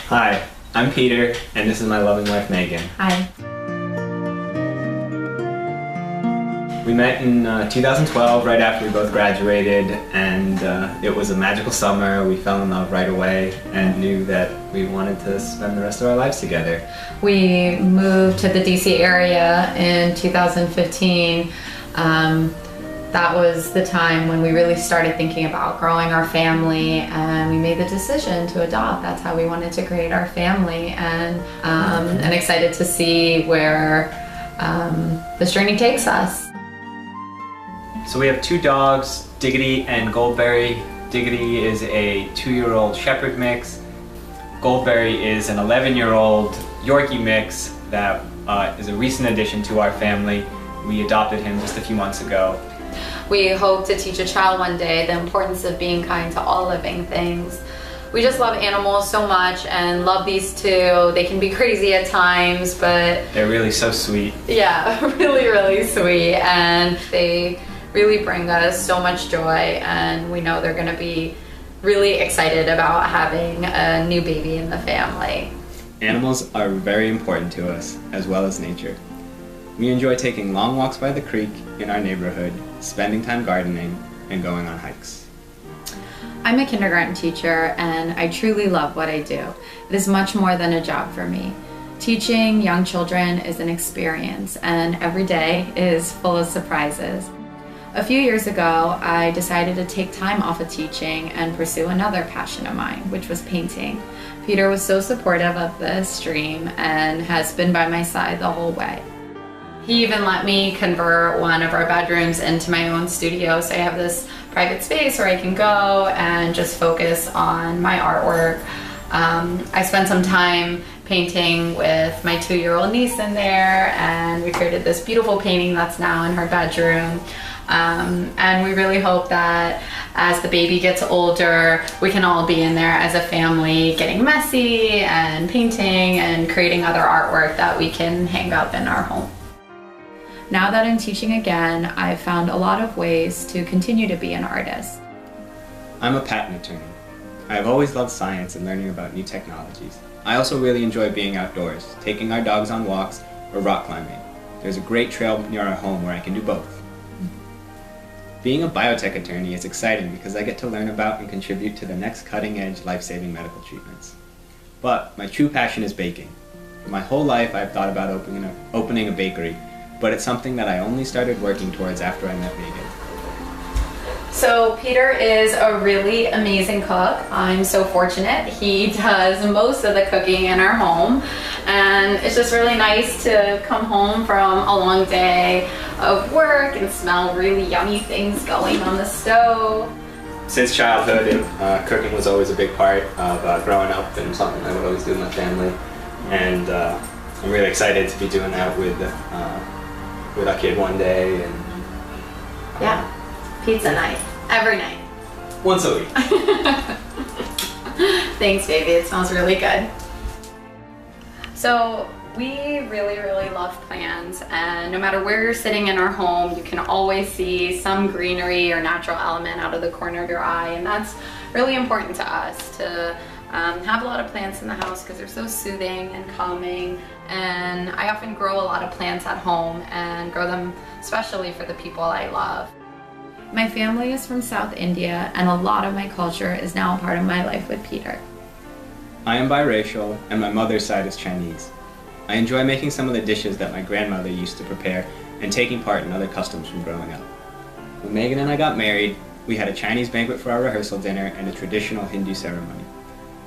Hi, I'm Peter, and this is my loving wife, Megan. Hi. We met in 2012, right after we both graduated, and it was a magical summer. We fell in love right away and knew that we wanted to spend the rest of our lives together. We moved to the DC area in 2015. That was the time when we really started thinking about growing our family, and we made the decision to adopt. That's how we wanted to create our family, and excited to see where this journey takes us. So we have two dogs, Diggity and Goldberry. Diggity is a 2-year-old Shepherd mix. Goldberry is an 11-year-old Yorkie mix that is a recent addition to our family. We adopted him just a few months ago. We hope to teach a child one day the importance of being kind to all living things. We just love animals so much and love these two. They can be crazy at times, but they're really so sweet. Yeah, really sweet, and they really bring us so much joy, and we know they're going to be really excited about having a new baby in the family. Animals are very important to us, as well as nature. We enjoy taking long walks by the creek in our neighborhood, spending time gardening, and going on hikes. I'm a kindergarten teacher, and I truly love what I do. It is much more than a job for me. Teaching young children is an experience, and every day is full of surprises. A few years ago, I decided to take time off of teaching and pursue another passion of mine, which was painting. Peter was so supportive of this dream and has been by my side the whole way. He even let me convert one of our bedrooms into my own studio, so I have this private space where I can go and just focus on my artwork. I spent some time painting with my 2-year-old niece in there, and we created this beautiful painting that's now in her bedroom. And we really hope that as the baby gets older, we can all be in there as a family, getting messy and painting and creating other artwork that we can hang up in our home. Now that I'm teaching again, I've found a lot of ways to continue to be an artist. I'm a patent attorney. I've always loved science and learning about new technologies. I also really enjoy being outdoors, taking our dogs on walks or rock climbing. There's a great trail near our home where I can do both. Being a biotech attorney is exciting because I get to learn about and contribute to the next cutting-edge life-saving medical treatments. But my true passion is baking. For my whole life I've thought about opening a bakery, but it's something that I only started working towards after I met Megan. So Peter is a really amazing cook. I'm so fortunate. He does most of the cooking in our home, and it's just really nice to come home from a long day of work and smell really yummy things going on the stove. Since childhood, cooking was always a big part of growing up and something I would always do with my family, and I'm really excited to be doing that with our kid one day. And yeah, pizza night, every night. Once a week. Thanks, baby. It smells really good. So we really love plants, and no matter where you're sitting in our home, you can always see some greenery or natural element out of the corner of your eye, and that's really important to us to have a lot of plants in the house because they're so soothing and calming. And I often grow a lot of plants at home and grow them especially for the people I love. My family is from South India, and a lot of my culture is now a part of my life with Peter. I am biracial, and my mother's side is Chinese. I enjoy making some of the dishes that my grandmother used to prepare and taking part in other customs from growing up. When Megan and I got married, we had a Chinese banquet for our rehearsal dinner and a traditional Hindu ceremony.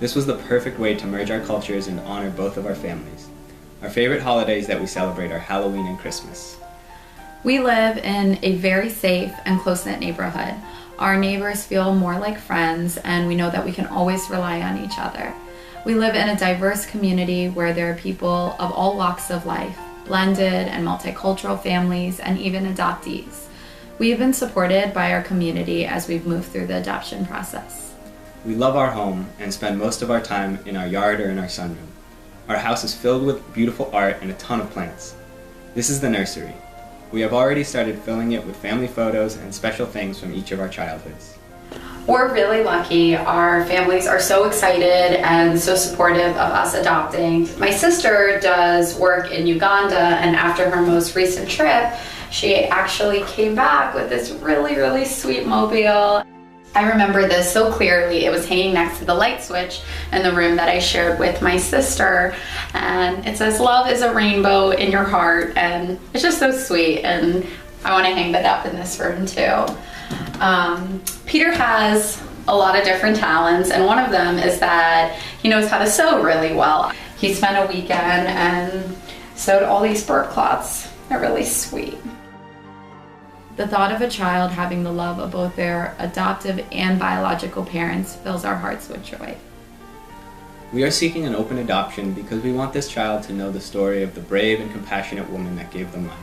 This was the perfect way to merge our cultures and honor both of our families. Our favorite holidays that we celebrate are Halloween and Christmas. We live in a very safe and close-knit neighborhood. Our neighbors feel more like friends, and we know that we can always rely on each other. We live in a diverse community where there are people of all walks of life, blended and multicultural families, and even adoptees. We have been supported by our community as we've moved through the adoption process. We love our home and spend most of our time in our yard or in our sunroom. Our house is filled with beautiful art and a ton of plants. This is the nursery. We have already started filling it with family photos and special things from each of our childhoods. We're really lucky. Our families are so excited and so supportive of us adopting. My sister does work in Uganda, and after her most recent trip, she actually came back with this really, really sweet mobile. I remember this so clearly. It was hanging next to the light switch in the room that I shared with my sister. And it says, "Love is a rainbow in your heart." And it's just so sweet. And I want to hang that up in this room too. Peter has a lot of different talents, and one of them is that he knows how to sew really well. He spent a weekend and sewed all these bird cloths. They're really sweet. The thought of a child having the love of both their adoptive and biological parents fills our hearts with joy. We are seeking an open adoption because we want this child to know the story of the brave and compassionate woman that gave them life.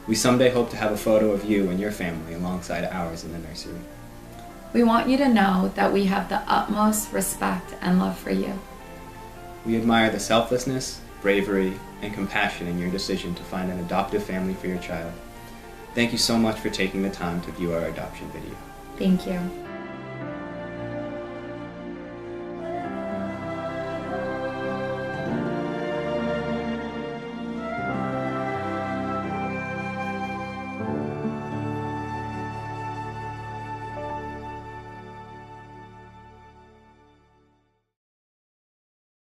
We someday hope to have a photo of you and your family alongside ours in the nursery. We want you to know that we have the utmost respect and love for you. We admire the selflessness, bravery, and compassion in your decision to find an adoptive family for your child. Thank you so much for taking the time to view our adoption video. Thank you.